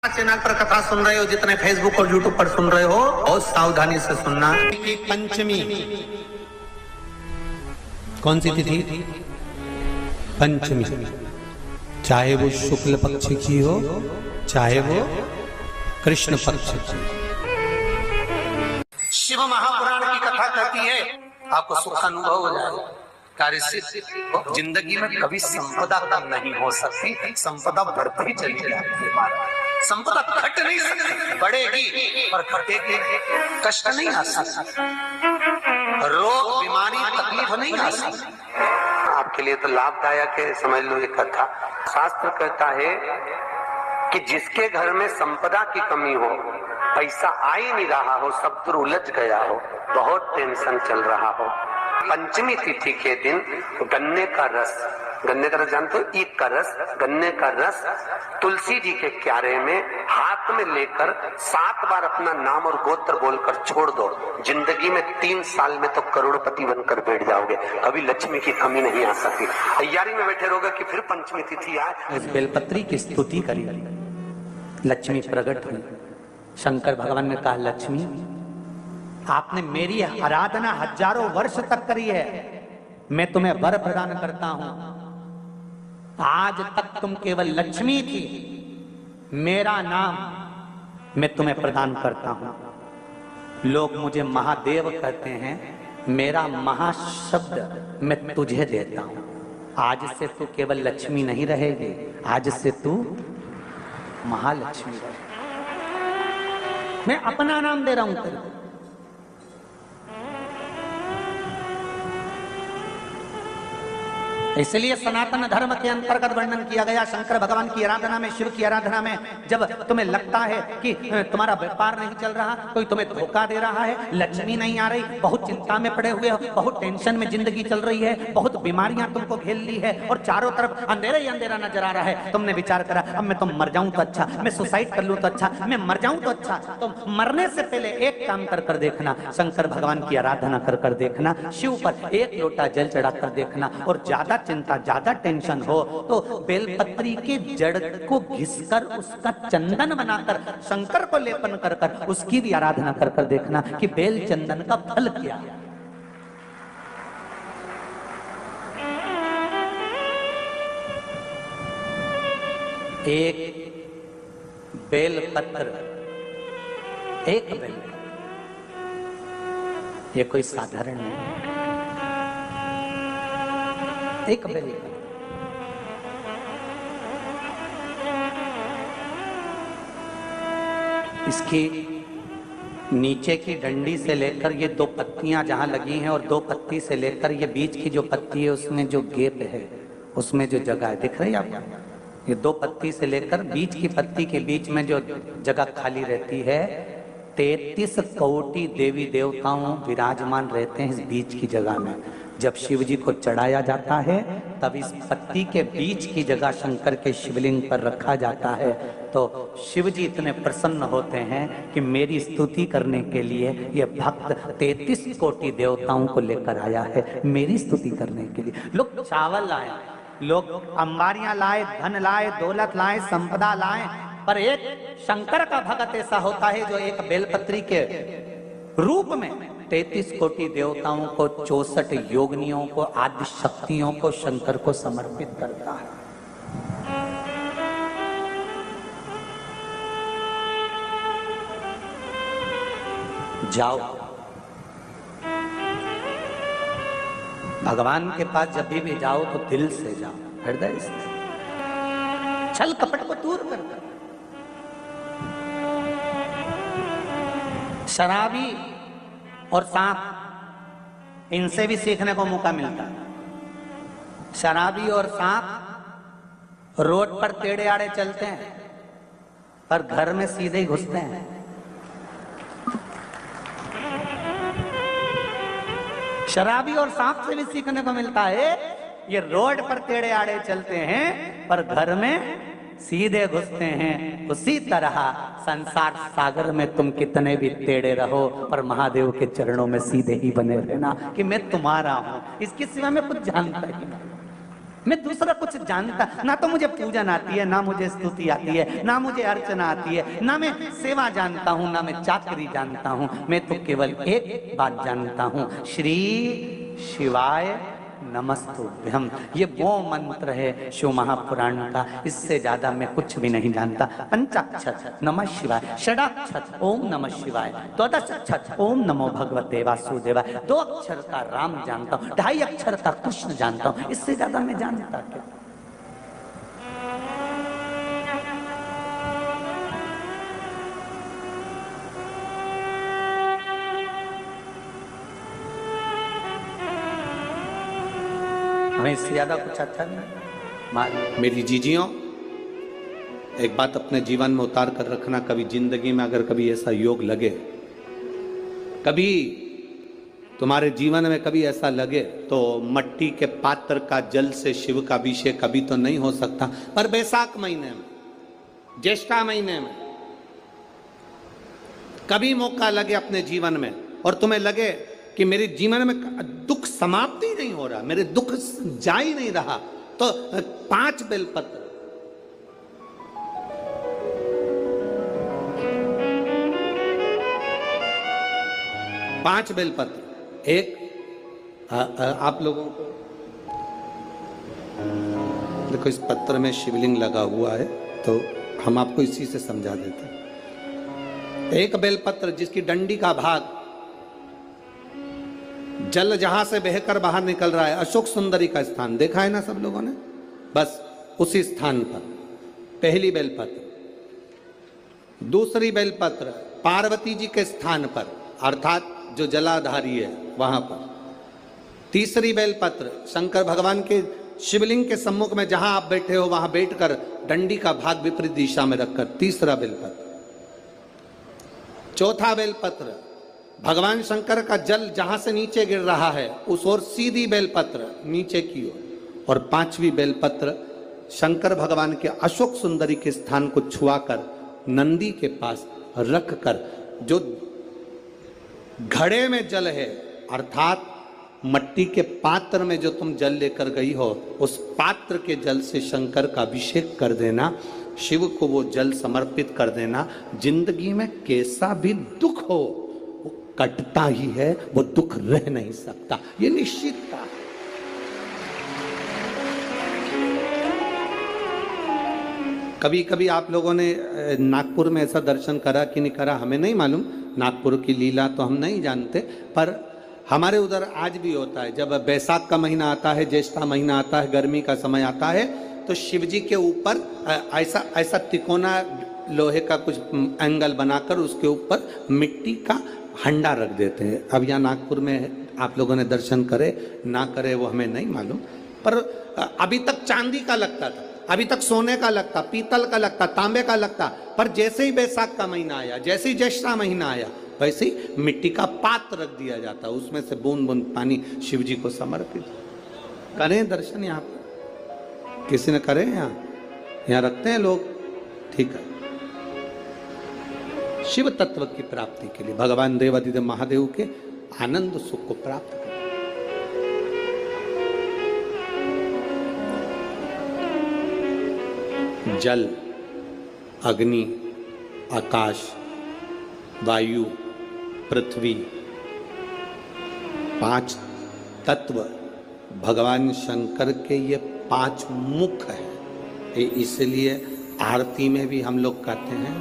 Channel पर कथा सुन रहे हो, जितने फेसबुक और यूट्यूब पर सुन रहे हो, बहुत सावधानी से सुनना। पंचमी कौन सी तिथि? पंचमी, चाहे वो शुक्ल पक्ष की हो चाहे वो कृष्ण पक्ष की। शिव महापुराण की कथा कहती है आपको सुख अनुभव हो जाएगा, कार्य सिद्ध। जिंदगी में कभी संपदा कम नहीं हो सकती, संपदा बढ़ती चली जाती है। संपदा घट नहीं सकती, बढ़ेगी पर घटेगी। कष्ट नहीं आ सकता, रोग बीमारी तकलीफ नहीं आ सकती। आपके लिए तो लाभदायक है, समझ लो ये कथा। शास्त्र कहता है कि जिसके घर में संपदा की कमी हो, पैसा आ ही नहीं रहा हो, सब दूर उलझ गया हो, बहुत टेंशन चल रहा हो, पंचमी तिथि के दिन गन्ने का रस, गन्ने का रस जानते हो, ईख का रस, गन्ने का रस तुलसी जी के क्यारे में हाथ में लेकर 7 बार अपना नाम और गोत्र बोलकर छोड़ दो। जिंदगी में 3 साल में तो करोड़पति बनकर बैठ जाओगे, कभी लक्ष्मी की कमी नहीं आ सकती। तैयारी में बैठे रहोगे कि फिर पंचमी तिथि आए। इस बेलपत्री की स्तुति करी, लक्ष्मी प्रकट हुई। शंकर भगवान ने कहा, लक्ष्मी आपने मेरी आराधना हजारों वर्ष तक करी है, मैं तुम्हें वर प्रदान करता हूं। आज तक तुम केवल लक्ष्मी थी, मेरा नाम मैं तुम्हें प्रदान करता हूं। लोग मुझे महादेव कहते हैं, मेरा महाशब्द मैं तुझे देता हूं। आज से तू केवल लक्ष्मी नहीं रहेगी, आज से तू महालक्ष्मी रहेगी। मैं अपना नाम दे रहा हूं तेरे को। इसलिए सनातन धर्म के अंतर्गत वर्णन किया गया, शंकर भगवान की आराधना में, शिव की आराधना में, जब तुम्हें लगता है कि तुम्हारा व्यापार नहीं चल रहा, कोई तुम्हें धोखा दे रहा है, लक्ष्मी नहीं आ रही, बहुत चिंता में पड़े हुए हो, बहुत टेंशन में जिंदगी चल रही है, बहुत बीमारियां तुमको घेर ली है और चारों तरफ अंधेरा ही अंधेरा नजर आ रहा है, तुमने विचार करा अब मैं तो मर जाऊं तो अच्छा, मैं सुसाइड कर लूं तो अच्छा, मैं मर जाऊं तो अच्छा। तो मरने से पहले एक काम कर देखना, शंकर भगवान की आराधना कर देखना, शिव पर 1 लोटा जल चढ़ा कर देखना, और ज्यादा चिंता, ज्यादा टेंशन हो तो बेलपत्री के जड़ को घिसकर उसका चंदन बनाकर शंकर को लेपन कर उसकी भी आराधना कर देखना कि बेल चंदन का फल क्या है। एक बेलपत्र, एक बेल, ये कोई साधारण नहीं, एक बेल। इसकी नीचे की डंडी से लेकर ये 2 पत्तियां जहां लगी हैं, और 2 पत्ती से लेकर ये बीच की जो पत्ती है उसमें जो गैप है, उसमें जो जगह है, दिख रही है आपको? ये 2 पत्ती से लेकर बीच की पत्ती के बीच में जो जगह खाली रहती है, 33 कोटि देवी देवताओं विराजमान रहते हैं इस बीच की जगह में। जब शिव जी को चढ़ाया जाता है तब इस पत्ती के बीच की जगह शंकर के शिवलिंग पर रखा जाता है, तो शिव जी इतने प्रसन्न होते हैं कि मेरी स्तुति करने के लिए ये भक्त 33 कोटि देवताओं को लेकर आया है, मेरी स्तुति करने के लिए। लोग चावल लाए, लोग अंबारियां लाए, धन लाए, दौलत लाए, संपदा लाए, पर एक शंकर का भक्त ऐसा होता है जो एक बेलपत्री के रूप में 33 कोटि देवताओं को, 64 योगिनियों को, आदि शक्तियों को शंकर को समर्पित करता है। जाओ भगवान के पास, जब भी जाओ तो दिल से जाओ, हृदय से, छल कपट को दूर कर। शराबी और सांप, इनसे भी सीखने को मौका मिलता है। शराबी और सांप रोड पर टेढ़े आड़े चलते हैं, पर घर में सीधे ही घुसते हैं। शराबी और सांप से भी सीखने को मिलता है, ये रोड पर टेढ़े आड़े चलते हैं पर घर में सीधे घुसते हैं। उसी तरह संसार सागर में तुम कितने भी टेढ़े रहो पर महादेव के चरणों में सीधे ही बने रहना कि मैं तुम्हारा हूं, इसके सिवा मैं कुछ जानता ही नहीं। मैं दूसरा कुछ जानता ना, तो मुझे पूजन आती है, ना मुझे स्तुति आती है, ना मुझे अर्चना आती है, ना मैं सेवा जानता हूँ, ना मैं चाकरी जानता हूँ। मैं तो केवल एक बात जानता हूँ, श्री शिवाय नमस्तुभ्यम। ये वो मंत्र है शिव महापुराण का, इससे ज्यादा मैं कुछ भी नहीं जानता। पंचाक्षर नमः शिवाय, षडाक्षर ओम नमः शिवाय, द्वादशाक्षर ओम नमो भगवते वासुदेवाय, 2 अक्षर का राम जानता हूँ, 2.5 अक्षर का कृष्ण जानता हूँ, इससे ज्यादा मैं जानता क्या। हमें इससे ज्यादा कुछ अच्छा नहीं। मेरी जीजियों, एक बात अपने जीवन में उतार कर रखना, कभी जिंदगी में अगर कभी ऐसा योग लगे, कभी तुम्हारे जीवन में कभी ऐसा लगे, तो मट्टी के पात्र का जल से शिव का अभिषेक कभी तो नहीं हो सकता, पर बैसाख महीने में, ज्येष्ठा महीने में कभी मौका लगे अपने जीवन में, और तुम्हें लगे कि मेरे जीवन में दुख समाप्त ही नहीं हो रहा, मेरे दुख जा ही नहीं रहा, तो 5 बेलपत्र, 5 बेलपत्र, एक आप लोगों को देखो, इस पत्र में शिवलिंग लगा हुआ है, तो हम आपको इसी से समझा देते हैं। एक बेलपत्र जिसकी डंडी का भाग जल जहां से बहकर बाहर निकल रहा है, अशोक सुंदरी का स्थान देखा है ना सब लोगों ने, बस उसी स्थान पर पहली बेलपत्र। दूसरी बेलपत्र पार्वती जी के स्थान पर, अर्थात जो जलाधारी है वहां पर। तीसरी बेलपत्र शंकर भगवान के शिवलिंग के सम्मुख में जहां आप बैठे हो वहां बैठकर डंडी का भाग विपरीत दिशा में रखकर, तीसरा बेलपत्र। चौथा बेलपत्र भगवान शंकर का जल जहां से नीचे गिर रहा है उस ओर सीधी बेलपत्र नीचे की ओर। और 5वीं बेलपत्र शंकर भगवान के अशोक सुंदरी के स्थान को छुआकर नंदी के पास रखकर, जो घड़े में जल है अर्थात मट्टी के पात्र में जो तुम जल लेकर गई हो, उस पात्र के जल से शंकर का अभिषेक कर देना, शिव को वो जल समर्पित कर देना। जिंदगी में कैसा भी दुख हो वो कटता ही है, वो दुख रह नहीं सकता, ये निश्चित था। कभी कभी आप लोगों ने नागपुर में ऐसा दर्शन करा कि नहीं करा हमें नहीं मालूम, नागपुर की लीला तो हम नहीं जानते, पर हमारे उधर आज भी होता है। जब बैसाख का महीना आता है, ज्येष्ठा महीना आता है, गर्मी का समय आता है, तो शिव जी के ऊपर ऐसा ऐसा तिकोना लोहे का कुछ एंगल बनाकर उसके ऊपर मिट्टी का हंडा रख देते हैं। अब यहाँ नागपुर में आप लोगों ने दर्शन करे ना करे वो हमें नहीं मालूम, पर अभी तक चांदी का लगता था, अभी तक सोने का लगता, पीतल का लगता, तांबे का लगता, पर जैसे ही बैसाख का महीना आया, जैसे ही ज्येष्ठा महीना आया, वैसे ही मिट्टी का पात्र रख दिया जाता, उसमें से बूंद बूंद पानी शिव जी को समर्पित। करें दर्शन यहाँ पर, किसी ने करे यहाँ रखते हैं लोग, ठीक है। शिव तत्व की प्राप्ति के लिए, भगवान देवादिदेव महादेव के आनंद सुख को प्राप्त करें। जल, अग्नि, आकाश, वायु, पृथ्वी, 5 तत्व भगवान शंकर के ये 5 मुख है। इसलिए आरती में भी हम लोग कहते हैं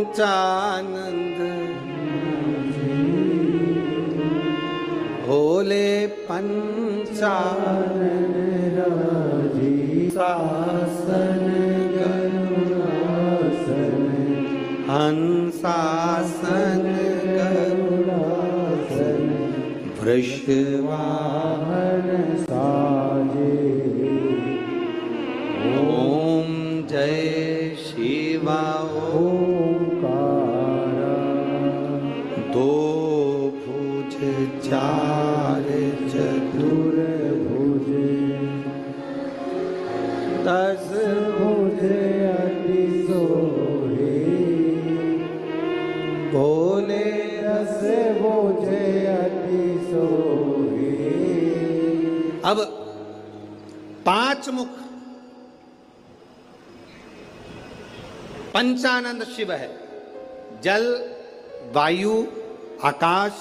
पंचानंद भोले पंचानन शासन करुणासन हंसासन करुणासन वृषवाहन साजे। ओम जय शिवा ओंकारा, 2 भुज 4 चतुर्भुज 10 भुज अति सोहे। से बोझे अति सोहे। अब 5 मुख पंचानंद शिव है। जल, वायु, आकाश,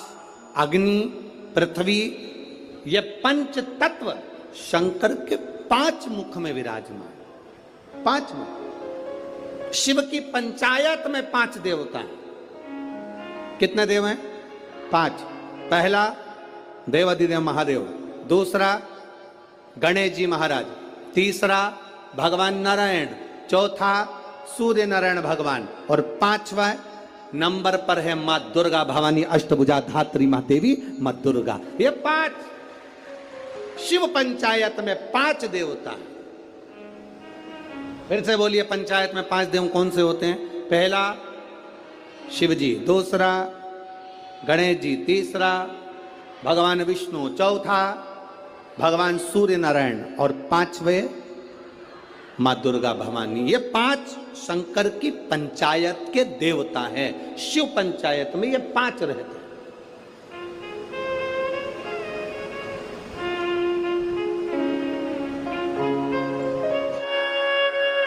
अग्नि, पृथ्वी, ये पंच तत्व शंकर के 5 मुख में विराजमान। 5 मुख। शिव की पंचायत में 5 देवता हैं। कितने देव हैं? 5। पहला देवाधिदेव महादेव, दूसरा गणेश जी महाराज, तीसरा भगवान नारायण, चौथा सूर्य नारायण भगवान, और 5वां नंबर पर है मां दुर्गा भवानी अष्टभुजा धात्री मां देवी मां दुर्गा। ये 5 शिव पंचायत में 5 देवता हैं। फिर से बोलिए, पंचायत में 5 देव कौन से होते हैं? पहला शिव जी, दूसरा गणेश जी, तीसरा भगवान विष्णु, चौथा भगवान सूर्य नारायण, और 5वें मां दुर्गा भवानी। ये 5 शंकर की पंचायत के देवता हैं। शिव पंचायत में ये 5 रहते हैं।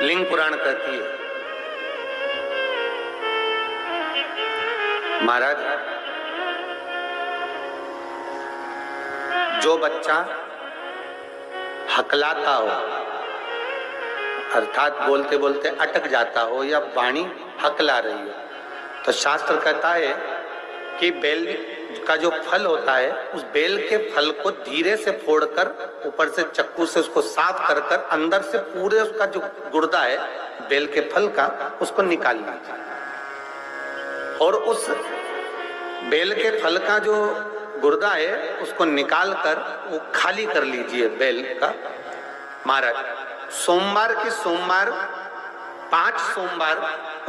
लिंग पुराण कहती है, महाराज जो बच्चा हकलाता हो, अर्थात बोलते बोलते अटक जाता हो या वाणी हकला रही हो, तो शास्त्र कहता है कि बेल का जो फल होता है, उस बेल के फल को धीरे से फोड़कर ऊपर से चक्कू से उसको साफ कर कर अंदर से पूरे उसका जो गुर्दा है बेल के फल का, उसको निकाल लीजिए। और उस बेल के फल का जो गुर्दा है उसको निकाल कर वो खाली कर लीजिए बेल का। महाराज सोमवार की सोमवार 5 सोमवार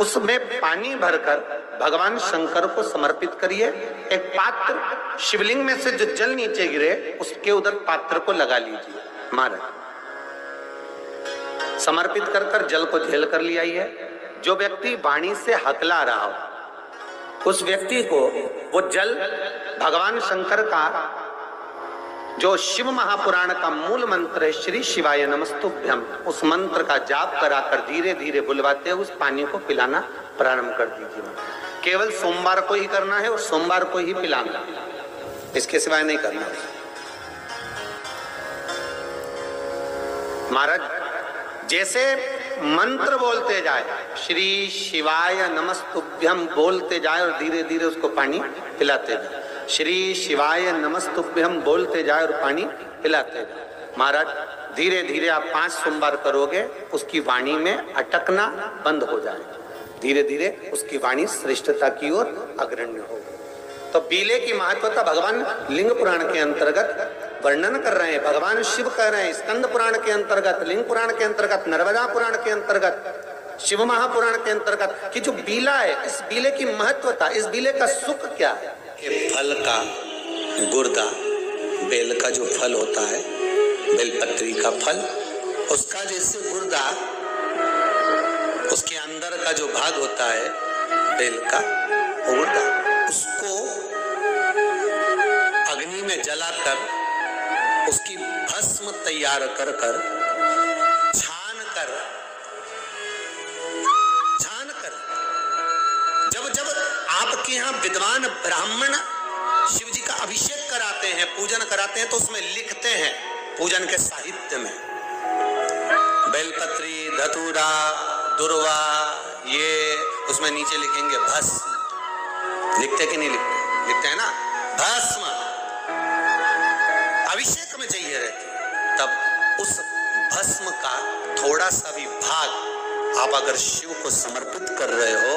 उसमें पानी भरकर भगवान शंकर को समर्पित करिए। एक पात्र शिवलिंग में से जो जल नीचे गिरे उसके उधर पात्र को लगा लीजिए। महाराज समर्पित कर कर जल को झेल कर ले आइए। जो व्यक्ति वाणी से हकला रहा हो उस व्यक्ति को वो जल भगवान शंकर का जो शिव महापुराण का मूल मंत्र है श्री शिवाय नमस्तुभ्यम, उस मंत्र का जाप कराकर धीरे धीरे बुलवाते हुए उस पानी को पिलाना प्रारंभ कर दीजिए। केवल सोमवार को ही करना है और सोमवार को ही पिलाना, इसके सिवाय नहीं करना। महाराज जैसे मंत्र बोलते जाए, श्री शिवाय नमस्तुभ्यम बोलते जाए और धीरे धीरे उसको पानी पिलाते जाए, श्री शिवाय नमस्तुभ्यम बोलते जाए और पानी पिलाते जाए। महाराज धीरे धीरे आप 5 सोमवार करोगे, उसकी वाणी में अटकना बंद हो जाएगा। धीरे धीरे उसकी वाणी श्रेष्ठता की ओर अग्रण्य होगी। तो बीले की महत्वता भगवान लिंग पुराण के अंतर्गत वर्णन कर रहे हैं। भगवान शिव कह रहे हैं स्कंद पुराण के अंतर्गत, लिंग पुराण के अंतर्गत, नर्मदा पुराण के अंतर्गत, शिव महापुराण के अंतर्गत कि जो बीला है, इस बीले की महत्वता, इस बीले का सुख क्या है। फल का गुर्दा, बेल का जो फल होता है, बेलपत्री का फल, उसका जैसे गुर्दा, उसके अंदर का जो भाग होता है बेल का गुर्दा, उसको अग्नि में जलाकर उसकी भस्म तैयार कर कर छान कर जब आपके यहाँ विद्वान ब्राह्मण शिव जी का अभिषेक कराते हैं, पूजन कराते हैं, तो उसमें लिखते हैं पूजन के साहित्य में बेलपत्री, धतूरा, दुर्वा, ये उसमें नीचे लिखेंगे भस्म। लिखते कि नहीं लिखते? लिखते हैं ना, भस्म अभिषेक में चाहिए रहती। तब उस भस्म का थोड़ा सा भी भाग आप अगर शिव को समर्पित कर रहे हो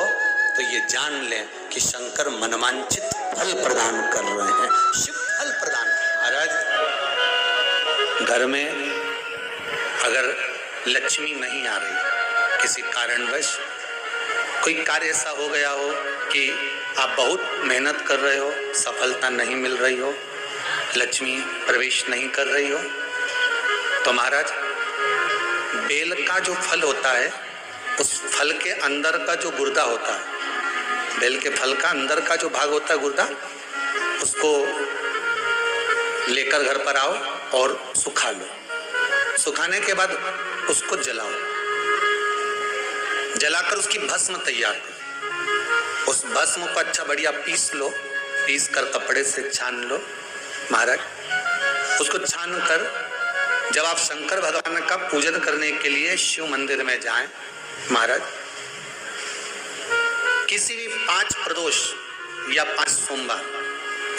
तो ये जान लें कि शंकर मनवांचित फल प्रदान कर रहे हैं। शिव फल प्रदान। महाराज घर में अगर लक्ष्मी नहीं आ रही, किसी कारणवश कोई कार्य ऐसा हो गया हो कि आप बहुत मेहनत कर रहे हो, सफलता नहीं मिल रही हो, लक्ष्मी प्रवेश नहीं कर रही हो, तो महाराज बेल का जो फल होता है, उस फल के अंदर का जो गुर्दा होता है, बेल के फल का अंदर का जो भाग होता है गुर्दा, उसको लेकर घर पर आओ और सुखा लो। सुखाने के बाद उसको जलाओ, जलाकर उसकी भस्म तैयार करो। उस भस्म को अच्छा बढ़िया पीस लो, पीस कर कपड़े से छान लो महाराज। उसको छान कर जब आप शंकर भगवान का पूजन करने के लिए शिव मंदिर में जाएं महाराज, किसी भी 5 प्रदोष या 5 सोमवार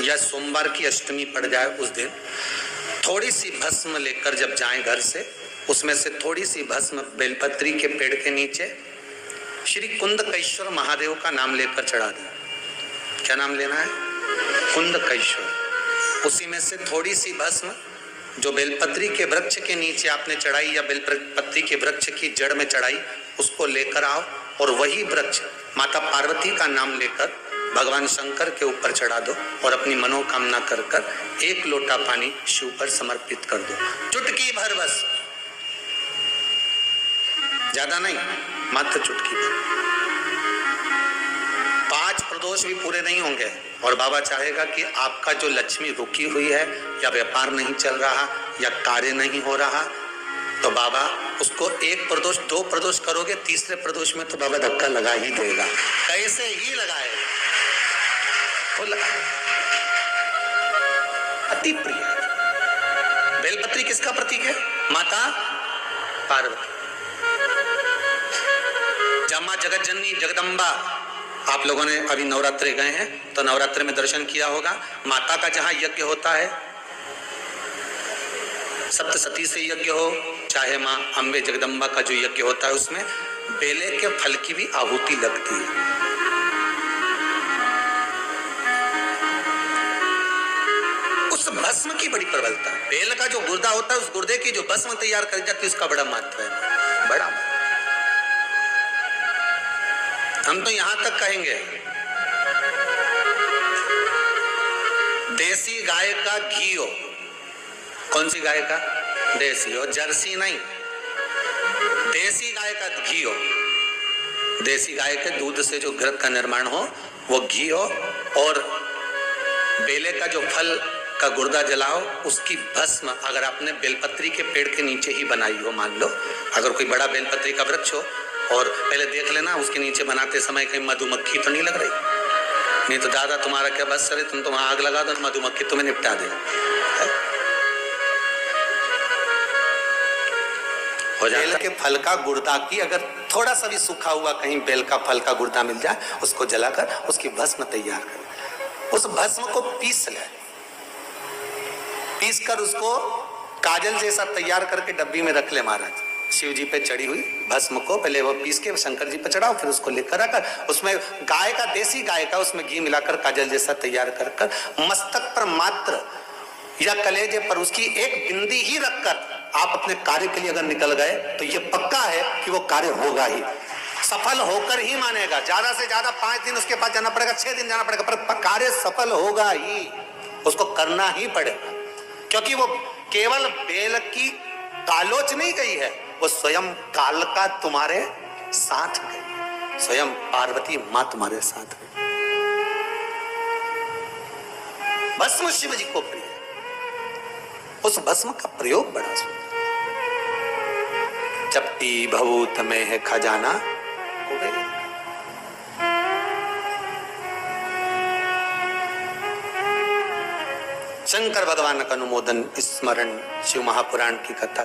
या सोमवार की अष्टमी पड़ जाए उस दिन थोड़ी सी भस्म लेकर जब जाएं घर से, उसमें से थोड़ी सी भस्म बेलपत्री के पेड़ के नीचे श्री कुंदकेश्वर महादेव का नाम लेकर चढ़ा दें। क्या नाम लेना है? कुंदकेश्वर। उसी में से थोड़ी सी भस्म जो बेलपत्री के वृक्ष के नीचे आपने चढ़ाई या बेलपत्री के वृक्ष की जड़ में चढ़ाई, उसको लेकर आओ और वही वृक्ष माता पार्वती का नाम लेकर भगवान शंकर के ऊपर चढ़ा दो और अपनी मनोकामना कर कर 1 लोटा पानी शिव पर समर्पित कर दो। चुटकी भर बस, ज्यादा नहीं, मात्र चुटकी भर। 5 प्रदोष भी पूरे नहीं होंगे और बाबा चाहेगा कि आपका जो लक्ष्मी रुकी हुई है या व्यापार नहीं चल रहा या कार्य नहीं हो रहा, तो बाबा उसको 1 प्रदोष 2 प्रदोष करोगे, तीसरे प्रदोष में तो बाबा धक्का लगा ही देगा। कैसे ही लगाएगा, वो लगा। अति प्रिय बेलपत्री किसका प्रतीक है? माता पार्वती। जमा जगत जननी जगदम्बा, आप लोगों ने अभी नवरात्रि गए हैं तो नवरात्रि में दर्शन किया होगा। माता का जहां यज्ञ होता है, सप्तसती से यज्ञ हो चाहे मां अम्बे जगदम्बा का जो यज्ञ होता है, उसमें बेले के फल की भी आहुति लगती है। उस भस्म की बड़ी प्रबलता, बेल का जो गुर्दा होता है उस गुर्दे की जो भस्म तैयार कर जाती है उसका बड़ा महत्व है, बड़ा। हम तो यहां तक कहेंगे देसी गाय का घी हो। कौन सी गाय का? देसी हो, जर्सी नहीं, देसी गाय का घी हो। देसी गाय के दूध से जो घृत का निर्माण हो वो घी हो, और बेले का जो फल का गुर्दा जलाओ, उसकी भस्म अगर आपने बेलपत्री के पेड़ के नीचे ही बनाई हो, मान लो अगर कोई बड़ा बेलपत्री का वृक्ष हो, और पहले देख लेना उसके नीचे बनाते समय कहीं मधुमक्खी तो नहीं लग रही, नहीं तो दादा तुम्हारा क्या बस करे, तुम तो वहां आग लगा दो, मधुमक्खी तुम्हें निपटा दे। बेल के फल का गुर्दा की अगर थोड़ा सा भी सूखा हुआ कहीं बेल का फल का गुर्दा मिल जाए, उसको जलाकर उसकी भस्म तैयार कर, उस भस्म को पीस ले, पीस कर उसको काजल जैसा तैयार करके डब्बी में रख ले महाराज। शिव जी पे चढ़ी हुई भस्म को पहले वो पीस के शंकर जी पे चढ़ाओ, फिर उसको लेकर आकर उसमें गाय का, देसी गाय का उसमें घी मिलाकर काजल जैसा तैयार कर कर मस्तक पर मात्र या कलेजे पर उसकी एक बिंदी ही रखकर आप अपने कार्य के लिए अगर निकल गए तो ये पक्का है कि वो कार्य होगा ही, सफल होकर ही मानेगा। ज्यादा से ज्यादा 5 दिन उसके पास जाना पड़ेगा, 6 दिन जाना पड़ेगा, पर कार्य सफल होगा ही, उसको करना ही पड़ेगा। क्योंकि वो केवल बेल की कालोच नहीं गई है, वो स्वयं काल का तुम्हारे साथ गई, स्वयं पार्वती मां तुम्हारे साथ गई। भस्म शिव जी को प्रिय, उस भस्म का प्रयोग बड़ा सुंदर। चपटी भभूत में है खजाना, शंकर भगवान का अनुमोदन स्मरण शिव महापुराण की कथा।